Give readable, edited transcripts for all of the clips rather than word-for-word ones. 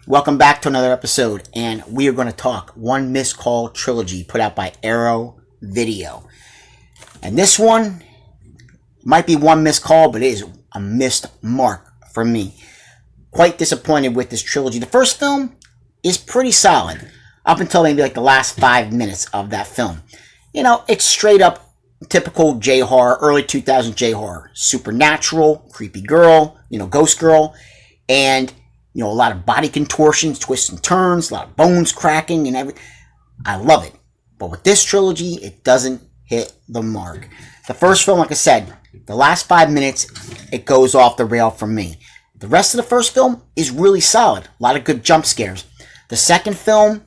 Welcome back to another episode, and we are going to talk One Missed Call Trilogy put out by Arrow Video. And this one might be one missed call, but it is a missed mark for me. Quite disappointed with this trilogy. The first film is pretty solid up until maybe like the last 5 minutes of that film. You know, it's straight up typical J-horror, early 2000 J-horror. Supernatural, creepy girl, ghost girl, and a lot of body contortions, twists and turns, a lot of bones cracking and everything. I love it. But with this trilogy, it doesn't hit the mark. The first film, like I said, the last 5 minutes, it goes off the rail for me. The rest of the first film is really solid. A lot of good jump scares. The second film,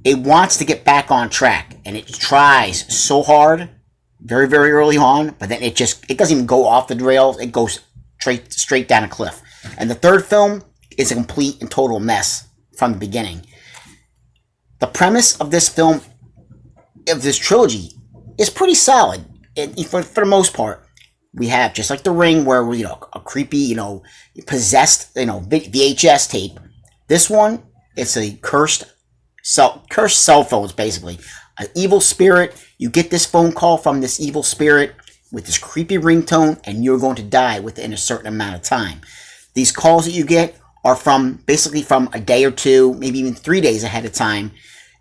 it wants to get back on track. And it tries so hard, very, very early on. But then it doesn't even go off the rails. It goes straight down a cliff. And the third film is a complete and total mess from the beginning. The premise of this film, of this trilogy, is pretty solid. For the most part, we have, just like The Ring, where we, a creepy, possessed, VHS tape. This one, it's a cursed cell phones, basically. An evil spirit. You get this phone call from this evil spirit with this creepy ringtone, and you're going to die within a certain amount of time. These calls that you get are basically from a day or two, maybe even 3 days ahead of time.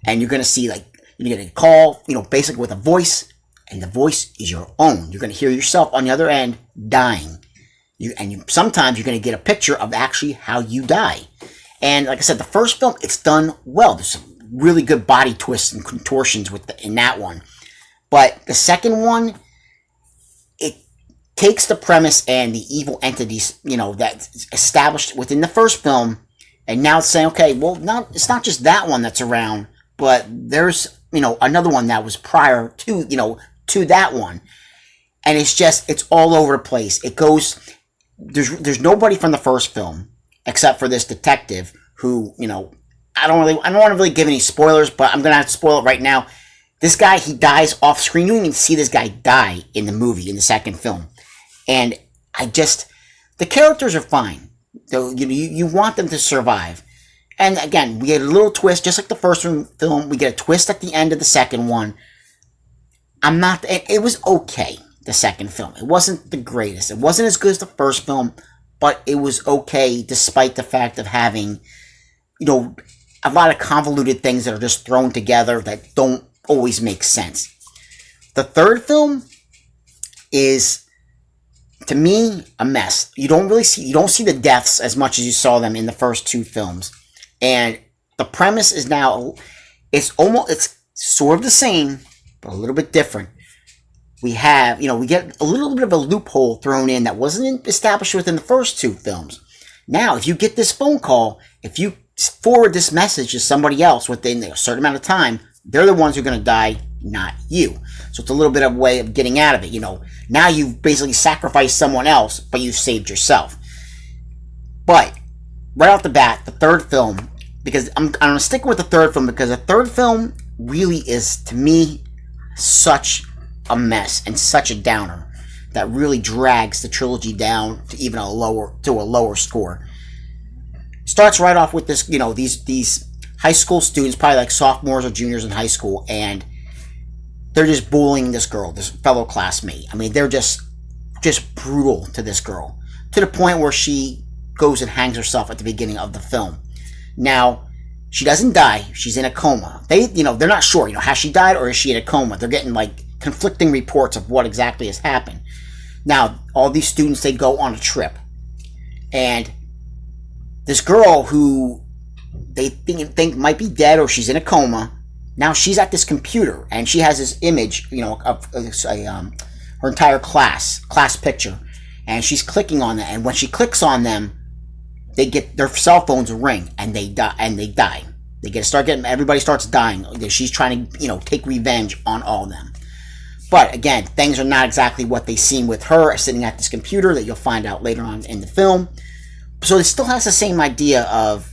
And you're going to see, you get a call, basically with a voice, and the voice is your own. You're going to hear yourself on the other end dying. Sometimes you're going to get a picture of actually how you die. And like I said, the first film, it's done well. There's some really good body twists and contortions in that one. But the second one, it takes the premise and the evil entities, that's established within the first film, and now it's saying, okay, well, it's not just that one that's around, but there's, another one that was prior to, to that one. And it's all over the place. It goes, there's nobody from the first film, except for this detective who, I don't want to really give any spoilers, but I'm going to have to spoil it right now. This guy, he dies off screen. You don't even see this guy die in the movie, in the second film. And the characters are fine. So, you want them to survive. And again, we get a little twist, just like the first film. We get a twist at the end of the second one. It was okay, the second film. It wasn't the greatest. It wasn't as good as the first film, but it was okay despite the fact of having, a lot of convoluted things that are just thrown together that don't always make sense. The third film is, to me, a mess. You don't see the deaths as much as you saw them in the first two films. And the premise is now, it's sort of the same, but a little bit different. We get a little bit of a loophole thrown in that wasn't established within the first two films. Now, if you get this phone call, if you forward this message to somebody else within a certain amount of time, they're the ones who are going to die, not you. So it's a little bit of a way of getting out of it. Now you've basically sacrificed someone else, but you've saved yourself. But right off the bat, the third film, because I'm sticking with the third film, because the third film really is, to me, such a mess and such a downer that really drags the trilogy down to even a lower score. Starts right off with this, these high school students, probably like sophomores or juniors in high school, and they're just bullying this girl, this fellow classmate. I mean, they're just brutal to this girl, to the point where she goes and hangs herself at the beginning of the film. Now, she doesn't die. She's in a coma. They're not sure, has she died or is she in a coma? They're getting conflicting reports of what exactly has happened. Now, all these students, they go on a trip, and this girl who they think might be dead or she's in a coma, now she's at this computer and she has this image, of her entire class picture, and she's clicking on that. And when she clicks on them, they get their cell phones ring and they die. Everybody starts dying. She's trying to take revenge on all of them. But again, things are not exactly what they seem with her sitting at this computer that you'll find out later on in the film. So it still has the same idea of,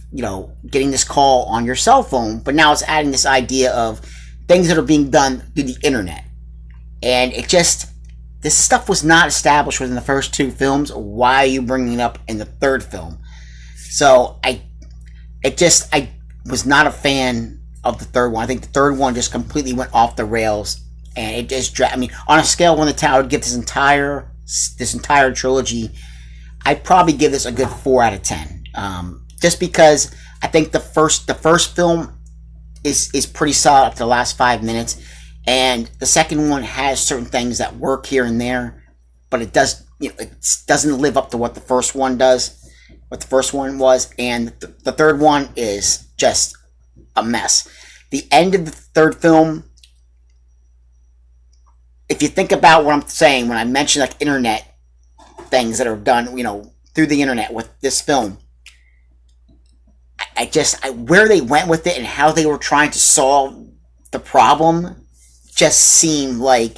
getting this call on your cell phone, but now it's adding this idea of things that are being done through the internet. And this stuff was not established within the first two films. Why are you bringing it up in the third film? So I was not a fan of the third one. I think the third one just completely went off the rails, and it just I mean, on a scale of 1 to 10, I would give this entire trilogy. I'd probably give this a good 4 out of 10. Just because I think the first film is pretty solid up to the last 5 minutes, and the second one has certain things that work here and there, but it doesn't live up to what the first one does, what the first one was, and the third one is just a mess. The end of the third film, if you think about what I'm saying when I mention like internet things that are done, through the internet with this film, where they went with it and how they were trying to solve the problem just seemed like,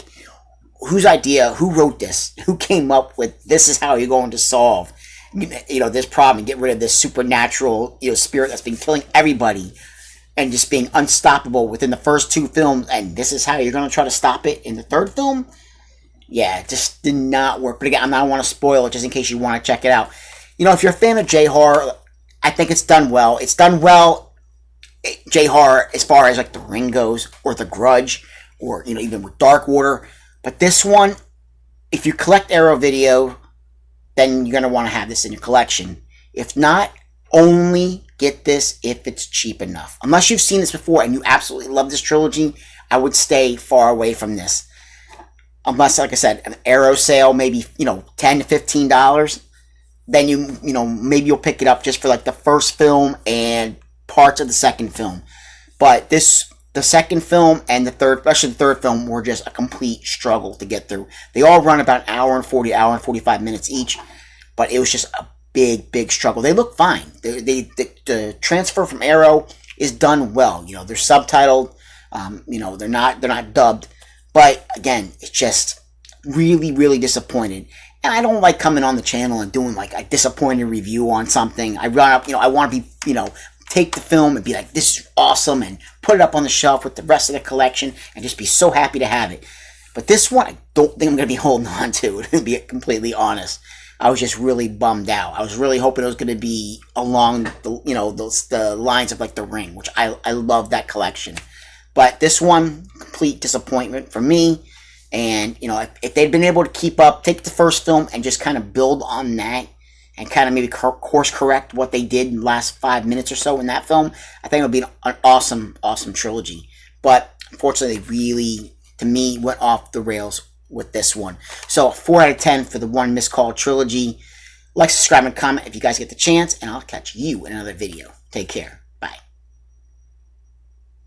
whose idea, who wrote this, who came up with this is how you're going to solve this problem and get rid of this supernatural spirit that's been killing everybody and just being unstoppable within the first 2 films, and this is how you're going to try to stop it in the third film. Yeah, it just did not work. But again, I don't want to spoil it just in case you want to check it out. If you're a fan of J-horror, I think it's done well. It's done well, J-horror, as far as like The Ring goes, or The Grudge, or even with Dark Water. But this one, if you collect Arrow Video, then you're going to want to have this in your collection. If not, only get this if it's cheap enough. Unless you've seen this before and you absolutely love this trilogy, I would stay far away from this. Unless, like I said, an Arrow sale, maybe $10 to $15. Then maybe you'll pick it up just for like the first film and parts of the second film. But the second film and the third, especially the third film, were just a complete struggle to get through. They all run about an hour and 45 minutes each, but it was just a big struggle. They look fine. The transfer from Arrow is done well. They're subtitled. They're not dubbed. But again, it's just really disappointed. And I don't like coming on the channel and doing like a disappointed review on something. I run up, I want to be, take the film and be like, this is awesome, and put it up on the shelf with the rest of the collection and just be so happy to have it. But this one, I don't think I'm going to be holding on to, to be completely honest. I was just really bummed out. I was really hoping it was going to be along the lines of like The Ring, which I love that collection. But this one, complete disappointment for me. And, if they'd been able to keep up, take the first film and just kind of build on that and kind of maybe course correct what they did in the last 5 minutes or so in that film, I think it would be an awesome trilogy. But unfortunately, they really, to me, went off the rails with this one. So 4 out of 10 for the One Missed Call trilogy. Like, subscribe, and comment if you guys get the chance, and I'll catch you in another video. Take care. Bye.